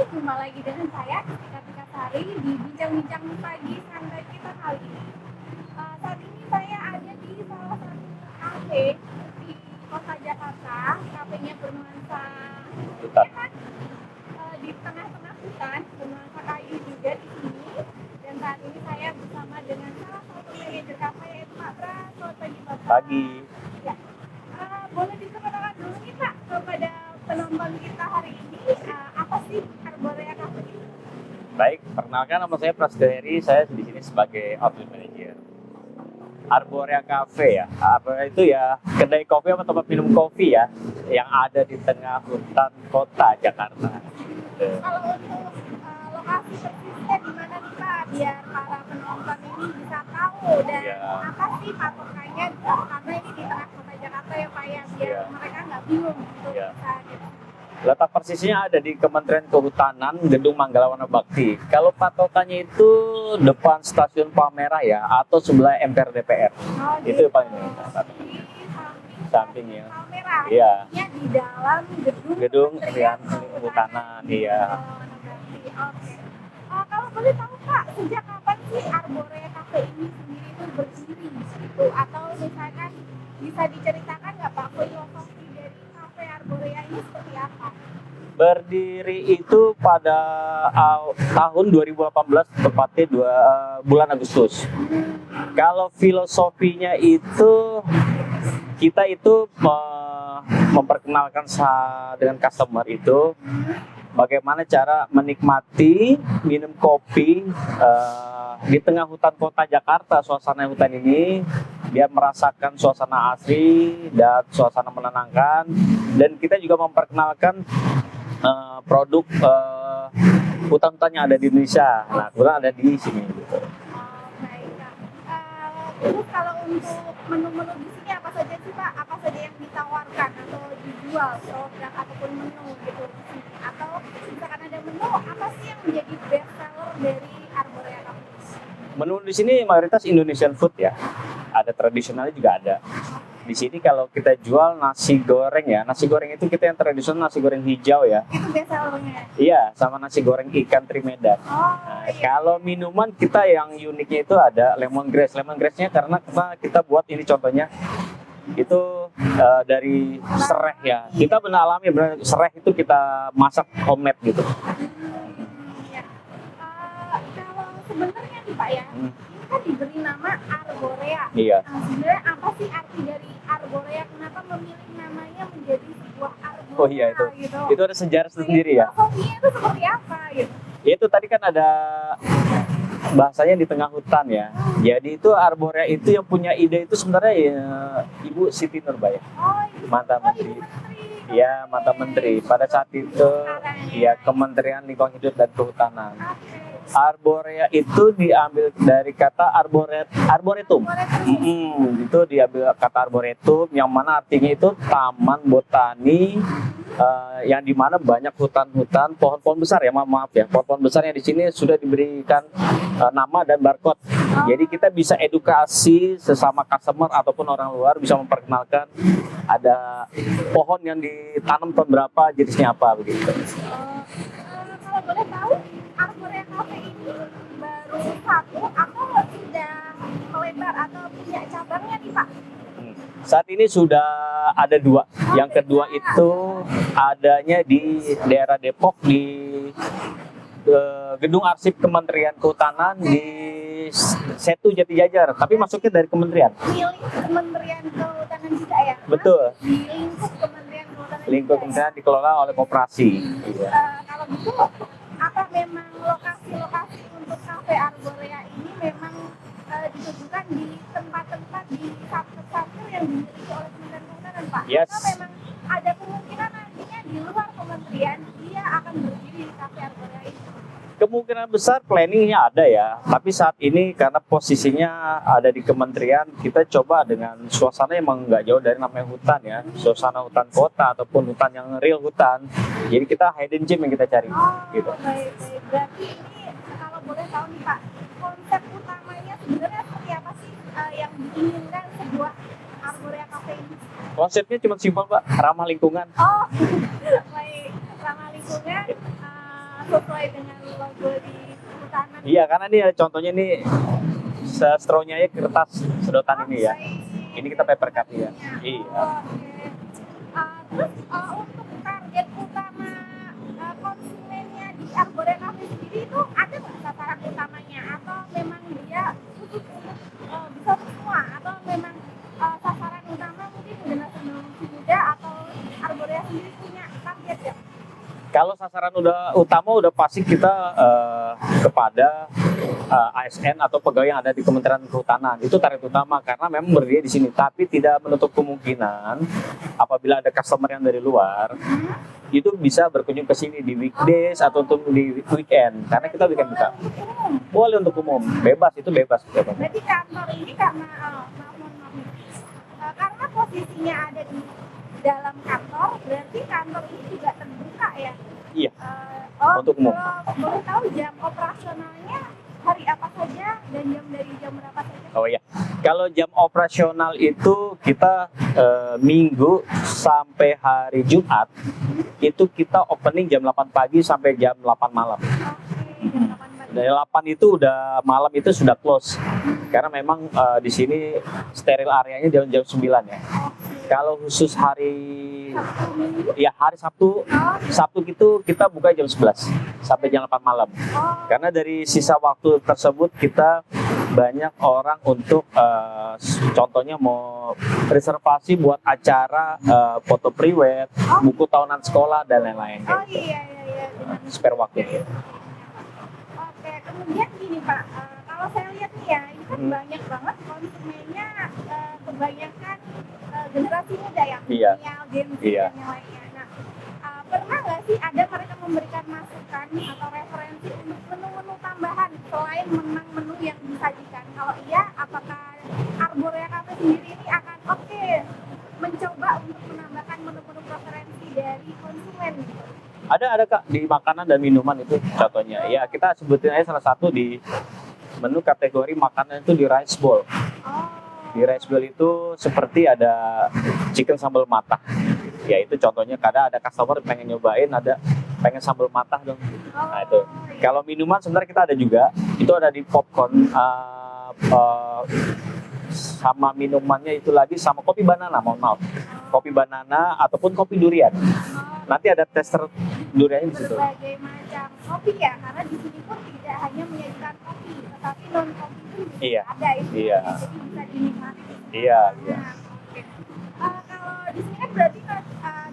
jumpa lagi dengan saya Tika Sari di bincang-bincang pagi santai kita kali ini. Saat ini saya ada di salah satu kafe di kota Jakarta. Kafenya bernuansa Hutan. ya kan? Di tengah-tengah hutan, bernuansa kayu juga di sini. Dan saat ini saya bersama dengan salah satu manajer kafe yaitu Pak Pras. Selamat pagi Pak Pras. Pagi. Ya. Boleh diperkenalkan dulu nih Pak kepada penonton kita hari ini, apa sih Arborea Cafe ini? Baik, perkenalkan nama saya Prasetyo Heri, saya di sini sebagai outlet manager. Arborea Cafe ya, Arborea itu ya kedai kopi atau tempat minum kopi ya, yang ada di tengah hutan kota Jakarta. Kalau untuk lokasi persisnya di mana nih Pak, biar para penonton ini bisa tahu dan Ya. apa sih patokannya, karena ini di tengah kota Jakarta ya Pak ya, biar Ya. mereka nggak bingung untuk Ya. bisa gitu. Letak persisnya ada di Kementerian Kehutanan, Gedung Manggala Wana Bakti. Kalau patokannya itu depan Stasiun Palmerah ya, atau sebelah MPR DPR. Oh, Itu gitu. paling Di samping ya. Palmerah. Iya. Artinya di dalam Gedung Kementerian Kementerian Kehutanan, iya. Oke. Kalau boleh tahu Pak, sejak kapan sih Arborea Cafe ini sendiri itu berdiri gitu? Atau misalkan bisa diceritakan nggak Pak filosofi dari Cafe Arborea ini seperti apa? Berdiri itu pada tahun 2018, tepatnya bulan Agustus. Kalau filosofinya itu kita itu memperkenalkan dengan customer itu bagaimana cara menikmati minum kopi di tengah hutan kota Jakarta. Suasana hutan ini dia merasakan suasana asri dan suasana menenangkan, dan kita juga memperkenalkan produk hutan-hutan yang ada di Indonesia. Nah, kebetulan ada di sini gitu. Baik Kak. Terus kalau untuk menu-menu di sini apa saja sih Pak? Apa saja yang ditawarkan atau dijual produk ataupun menu gitu di sini? Atau misalkan ada menu, apa sih yang menjadi best seller dari Arborea Cafe? Menu di sini mayoritas Indonesian food ya. Ada tradisionalnya juga ada. Di sini kalau kita jual nasi goreng ya, nasi goreng itu kita yang tradisional nasi goreng hijau ya. Itu best sellernya? Iya, sama nasi goreng ikan teri Medan. Nah, kalau minuman kita yang uniknya itu ada lemongrass. Lemongrassnya karena kita buat ini contohnya itu dari sereh ya. Kita benar alami, benar sereh itu kita masak homemade gitu. Ya. Kalau sebenarnya nih Pak ya, ini kan diberi nama Arborea. Iya. Sebenarnya apa sih arti dari Arborea? Kenapa memilih namanya menjadi sebuah Arborea? Oh iya itu. Gitu? Itu ada sejarah sendiri ya. Filosofinya itu seperti apa gitu? Itu tadi kan ada bahasanya di tengah hutan ya. Jadi itu Arborea itu yang punya ide itu sebenarnya ya, Ibu Siti Nurbaya, Oh, mantan Ibu menteri. Menteri. Ya, mantan menteri. Pada saat itu ya Kementerian Lingkungan Hidup dan Kehutanan. Oke. Arborea itu diambil dari kata arboretum. Itu diambil kata arboretum yang mana artinya itu taman botani yang dimana banyak hutan-hutan, pohon-pohon besar ya, maaf ya, pohon-pohon besar yang di sini sudah diberikan nama dan barcode. Jadi kita bisa edukasi sesama customer ataupun orang luar, bisa memperkenalkan ada pohon yang ditanam tahun berapa, jenisnya apa begitu. Kalau boleh tahu, Arborea Cafe ini baru satu atau sudah melebar atau punya cabangnya nih Pak? Saat ini sudah ada dua. Yang kedua itu adanya di daerah Depok di Gedung Arsip Kementerian Kehutanan di Setu Jati Jajar, tapi masuknya dari kementerian. Milik Kementerian Kehutanan juga ya? Betul. Di lingkup Kementerian Kehutanan. Lingkup kementerian dikelola oleh koperasi. Iya. Kalau gitu, apa memang lokasi-lokasi untuk Cafe Arborea ini memang ditujukan di tempat-tempat di satker-satker yang dimiliki oleh Kementerian Kehutanan Pak? Yes. Atau memang ada kemungkinan nantinya di luar kementerian dia akan berdiri di Cafe Arborea ini? Kemungkinan besar planningnya ada ya, tapi saat ini karena posisinya ada di kementerian, kita coba dengan suasana emang nggak jauh dari namanya hutan ya, suasana hutan kota ataupun hutan yang real hutan. Jadi kita hidden gem yang kita cari. Gitu. Baik. Berarti ini kalau boleh tahu nih Pak, konsep utamanya sebenarnya seperti apa sih yang diinginkan sebuah Arborea Cafe ini? Konsepnya cuma simpel Pak, ramah lingkungan. Oh, baik, ramah lingkungan. sesuai dengan logo di hutanan. Iya, karena ini ada contohnya nih, stronya ya kertas sedotan ini ya. Ini kita paper cut ya. Iya. Oke. Terus untuk target utama konsumennya di Arbore Cafe sendiri itu ada nggak sasaran utamanya, atau memang dia khusus untuk bisa semua, atau memang sasaran utama mungkin generasi muda, atau Arbore sendiri punya target ya? Kalau sasaran utama udah pasti kita kepada ASN atau pegawai yang ada di Kementerian Kehutanan. Itu target utama karena memang berdiri di sini, tapi tidak menutup kemungkinan apabila ada customer yang dari luar itu bisa berkunjung ke sini di weekdays atau untuk di weekend, karena kita weekend buka. Boleh untuk umum, bebas, itu bebas. Berarti kantor ini karena karena posisinya ada di dalam kantor, berarti kantor ini juga terbuka ya? Iya, Oh, untuk umum. kalau boleh tahu jam operasionalnya hari apa saja dan dari jam berapa saja? Oh iya, kalau jam operasional itu kita Minggu sampai hari Jumat itu kita opening jam 8 pagi sampai jam 8 malam. Oke, jam 8 pagi. Dari 8 itu udah malam itu sudah close. Karena memang di sini steril areanya jam 9 ya. Kalau khusus hari Sabtu Minggu? ya hari Sabtu, Sabtu itu kita buka jam 11 sampai jam 8 malam. Karena dari sisa waktu tersebut kita banyak orang untuk contohnya mau reservasi buat acara foto priwet, buku tahunan sekolah dan lain-lain. Oh iya. Benar. Spare waktu. Oke, kemudian gini Pak, kalau saya lihat nih ya, ini kan banyak banget konsumennya, kebanyakan generasi muda ya, Iya. milenial, Gen Z Iya. dan yang lainnya. Nah, pernah nggak sih ada mereka memberikan masukan atau referensi untuk menu-menu tambahan selain menu yang disajikan? Kalau iya, apakah Arborea Cafe sendiri ini akan mencoba untuk menambahkan menu-menu preferensi dari konsumen? Ada Kak di makanan dan minuman itu contohnya. Ya kita sebutin aja salah satu di menu kategori makanan itu di rice bowl. Di rice bowl itu seperti ada chicken sambal matah. Ya itu contohnya, kadang ada customer pengen nyobain, ada pengen sambal matah dong. Nah itu. Kalau minuman sebenarnya kita ada juga. Itu ada di popcorn sama minumannya itu lagi sama kopi banana, mohon maaf. Kopi banana ataupun kopi durian. Nanti ada tester duriannya di situ. Berbagai macam kopi ya, karena di sini pun tidak hanya menyajikan kopi, tetapi non kopi pun juga Iya. ada itu. Iya. Jadi bisa dinikmati. Iya. Nah, oke. Kalau di sini kan berarti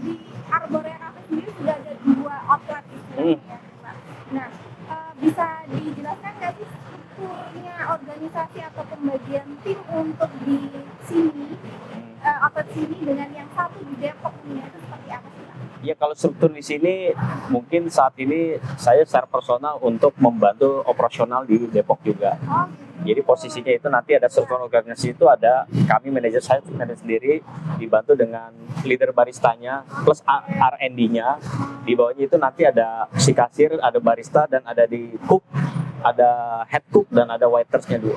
di Arborea Cafe sendiri sudah ada 2 outlet istilahnya ya, Pak. Nah, bisa dijelaskan nggak sih strukturnya organisasi atau pembagian tim untuk di sini, outlet sini dengan yang satu di Depok ini itu seperti apa sih Pak? Ya kalau struktur di sini mungkin saat ini saya secara personal untuk membantu operasional di Depok juga. Oh, gitu. Jadi posisinya itu nanti ada struktur organisasi itu ada kami manajer saya sendiri dibantu dengan leader baristanya plus R&D-nya. Di bawahnya itu nanti ada si kasir, ada barista dan ada di cook, ada head cook dan ada waitersnya dulu.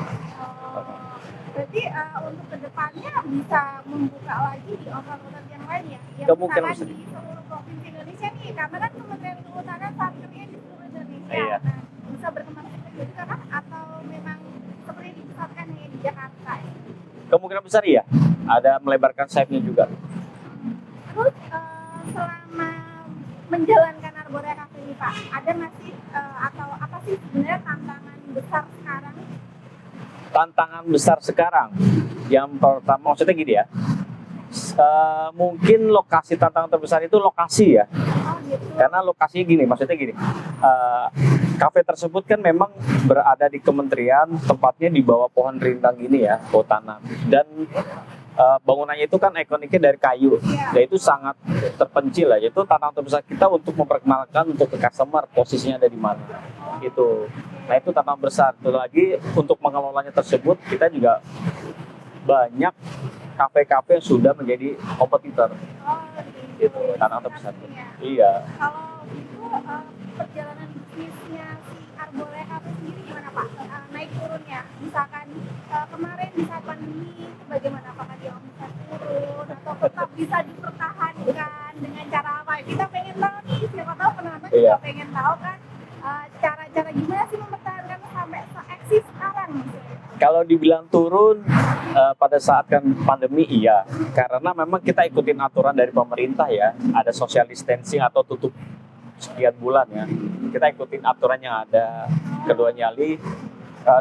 Berarti untuk kedepannya bisa membuka lagi di outlet yang lain ya? Yang Kemungkinan misalkan besar. di seluruh provinsi Indonesia nih, karena kan Kementerian Kehutanan parkirnya di seluruh Indonesia. Iya. Nah, bisa berkembang seperti itu kan? Atau memang seperti dipusatkan hanya di Jakarta? Ya? Kemungkinan besar iya, ada melebarkan sayapnya juga. Terus selama menjalankan Arborea Cafe ini Pak, ada nggak sih atau apa sih sebenarnya tantangan besar sekarang? Tantangan besar sekarang yang pertama maksudnya gini ya, mungkin lokasi tantangan terbesar itu lokasi ya, Oh gitu. karena lokasinya gini, maksudnya gini, kafe tersebut kan memang berada di kementerian, tempatnya di bawah pohon rindang gini ya, kehutanan, dan bangunannya itu kan ikoniknya dari kayu, dan itu sangat terpencil ya. Itu tantangan terbesar kita untuk memperkenalkan untuk ke customer posisinya ada di mana, gitu. Nah itu tantangan besar. Itu lagi untuk mengelolanya tersebut kita juga banyak kafe-kafe yang sudah menjadi kompetitor, Oh gitu. Tantangan terbesar. Ya. Iya. Kalau itu perjalanan bisnisnya si Arborea Cafe sendiri gimana Pak? Naik turunnya, misalkan kemarin di saat pandemi itu bagaimana, apakah dia omset turun atau tetap bisa dipertahankan dengan cara apa? Kita pengen tahu nih, siapa tahu penonton Iya. juga pengen tahu kan cara gimana sih mempertahankan sampai seeksis sekarang? Kalau dibilang turun pada saat kan pandemi iya, karena memang kita ikutin aturan dari pemerintah ya, ada social distancing atau tutup sekian bulan ya, kita ikutin aturan yang ada. Kedua nyali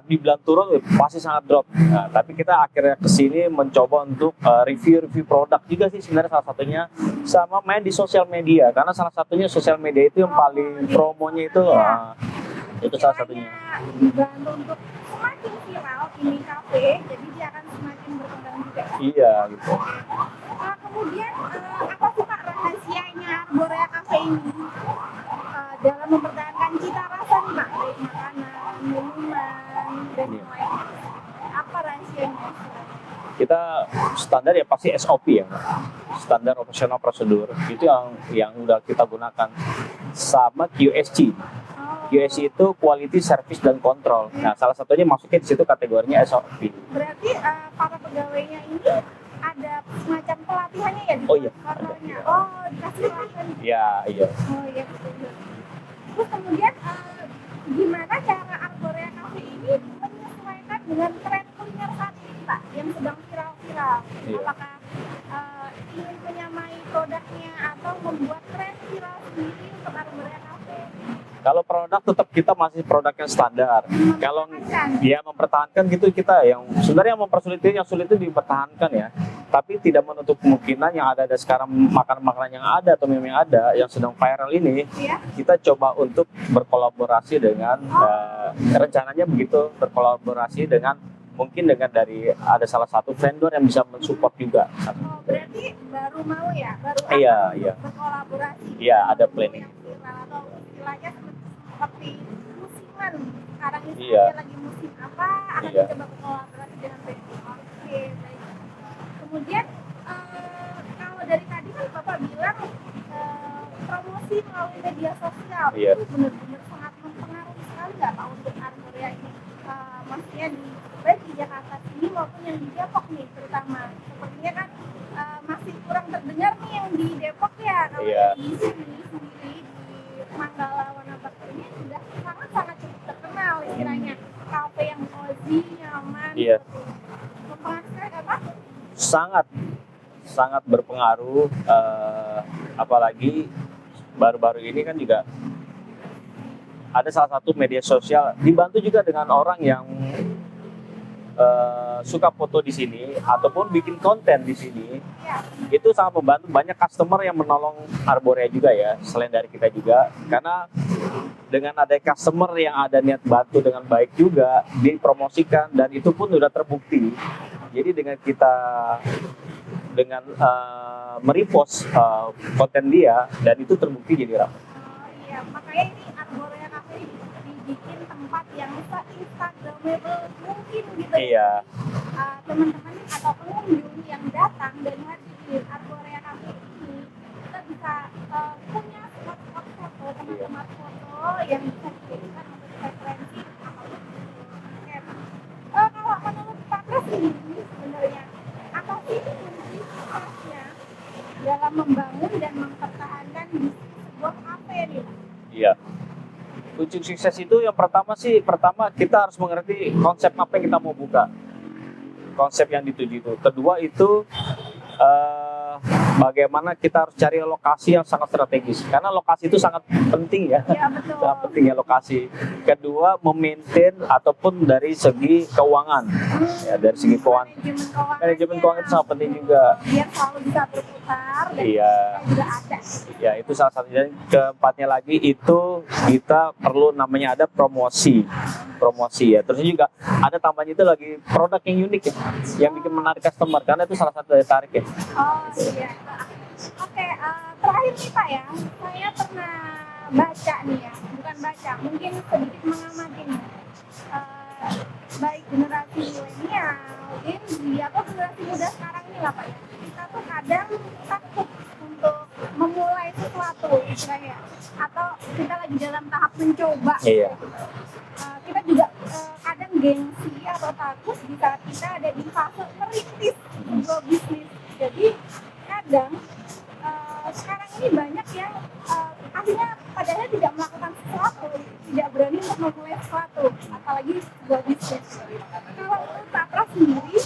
dibilang turun pasti sangat drop. Nah, tapi kita akhirnya kesini mencoba untuk review produk juga sih sebenarnya salah satunya, sama main di sosial media karena salah satunya sosial media itu yang paling promonya itu salah satunya. Dibantu untuk semakin viral ini kafe, jadi dia akan semakin berkembang juga. Iya gitu. Kemudian apa sih Pak rahasianya Arborea Cafe ini dalam mempertahankan cita rasa nih Pak, baik makanan, minuman, dan Iya. lain-lain. Apa rahasianya? Kita standar ya pasti SOP ya, standar operasional prosedur itu yang udah kita gunakan, sama QSC. QSC itu Quality Service dan Control. Nah, salah satunya masuknya di situ kategorinya SOP. Berarti para pegawainya ini ada semacam pelatihannya ya di Oh iya, kantornya? ada. Oh, dikasih pelatihan. Ya, iya. Oh iya betul. Terus kemudian gimana cara Arborea Cafe ini menyesuaikan dengan tren kuliner saat ini Pak yang sedang viral-viral? Iya. Apakah ingin menyamai produknya atau membuat tren viral sendiri untuk Arborea Cafe? Kalau produk tetap kita masih produk yang standar. Kalau dia mempertahankan gitu, kita yang sebenarnya yang mempersulit itu, yang sulit itu dipertahankan ya. Tapi tidak menutup kemungkinan yang ada sekarang, makanan-makanan yang ada atau meme yang ada yang sedang viral ini, Iya. kita coba untuk berkolaborasi dengan rencananya begitu, berkolaborasi dengan mungkin dengan dari ada salah satu vendor yang bisa mensupport juga. Oh, berarti baru mau ya, baru Iya, akan iya. berkolaborasi. Iya, ada planning. Yang viral atau istilahnya seperti musiman. Sekarang ini Iya. lagi musim apa, akan Iya. coba berkolaborasi dengan vendor. Oke, baik. Kemudian kalau dari tadi kan Bapak bilang promosi melalui media sosial Iya. itu benar-benar sangat mempengaruhi sekali nggak Pak untuk Arborea ini? Maksudnya di baik di Jakarta sini maupun yang di Depok nih terutama. Sepertinya kan masih kurang terdengar nih yang di Depok ya. Kalau Iya. di sini sendiri di Manggala Wanabakti ini sudah sangat-sangat cukup terkenal istilahnya. Kafe yang cozy, nyaman. Iya. Mempengaruhi sekali nggak, Pak? Sangat berpengaruh, apalagi baru-baru ini kan juga ada salah satu media sosial dibantu juga dengan orang yang suka foto di sini ataupun bikin konten di sini. Ya. Itu sangat membantu, banyak customer yang menolong Arborea juga ya, selain dari kita juga, karena dengan ada customer yang ada niat bantu dengan baik juga dipromosikan dan itu pun sudah terbukti. Jadi dengan kita merepost konten dia dan itu terbukti jadi ramai. Oh iya, makanya ini Arborea Cafe dibikin tempat yang se-instagramable mungkin gitu. Iya. Teman-teman atau pengunjung yang datang dan hadir Arborea Cafe ini kita bisa punya spot-spot foto, teman-teman foto yang bisa dijadikan untuk referensi apalagi kalau menurut Pak Pres ini sebenarnya apa sih kunci suksesnya dalam membangun dan mempertahankan bisnis sebuah kafe nih Pak? Iya. Kunci sukses itu yang pertama kita harus mengerti konsep apa yang kita mau buka. Konsep yang dituju itu. Kedua itu bagaimana kita harus cari lokasi yang sangat strategis. Karena lokasi itu sangat penting ya. Ya betul. Sangat penting ya lokasi. Kedua, memaintain ataupun dari segi keuangan. Ya, dari segi keuangan. Manajemen keuangan itu sangat penting juga. Biar selalu bisa berputar dan Iya. juga ada. Ya, itu salah satunya. Keempatnya lagi itu kita perlu namanya ada promosi ya. Terus juga ada tambahnya itu lagi produk yang unik ya, yang bikin menarik customer karena itu salah satu daya tarik ya. Oh iya. Oke, terakhir nih Pak ya, saya pernah baca nih ya, bukan baca, mungkin sedikit mengamati nih. Baik generasi milenial, Gen Z atau generasi muda sekarang nih lah Pak ya. Kita tuh kadang takut untuk memulai sesuatu istilahnya, atau kita lagi dalam tahap mencoba. Iya. Kita juga kadang gengsi atau takut di saat kita ada di fase merintis sebuah bisnis. Jadi kadang sekarang ini banyak yang akhirnya padahal tidak melakukan sesuatu, tidak berani untuk memulai sesuatu, apalagi sebuah bisnis. Kalau untuk Kak Pras sendiri,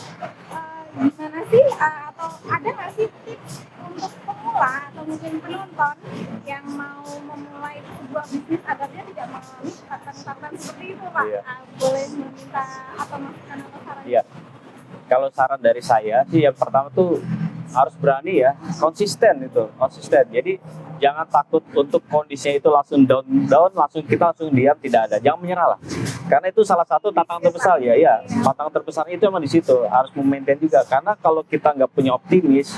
gimana sih atau ada nggak sih tips untuk pemula atau mungkin penonton yang mau memulai sebuah bisnis agar dia tidak mengalami tantangan seperti itu, Pak? Iya. Boleh meminta atau masukan atau saran? Iya. Kalau saran dari saya sih yang pertama tuh harus berani ya, konsisten. Jadi jangan takut untuk kondisinya itu langsung down, langsung kita langsung diam, tidak ada. Jangan menyerah lah. Karena itu salah satu tantangan terbesar ya. Tantangan terbesar itu emang di situ, harus memaintain juga. Karena kalau kita nggak punya optimis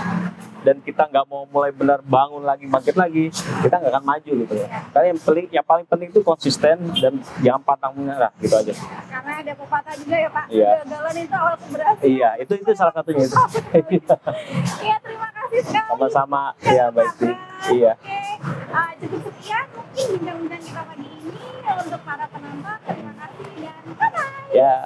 dan kita nggak mau mulai benar bangun lagi, bangkit lagi, kita nggak akan maju gitu ya. Karena yang paling penting itu konsisten dan jangan pantang menyerah gitu aja. Karena ada pepatah juga ya, Pak. Iya. Kegagalan itu awal keberhasilan. Iya, itu salah satunya itu. Iya, terima kasih sekali. Sama-sama, ya baik sih. Iya. Oke, cukup sekian mungkin bincang-bincang kita pagi ini untuk para penonton. Terima kasih dan bye-bye. Ya.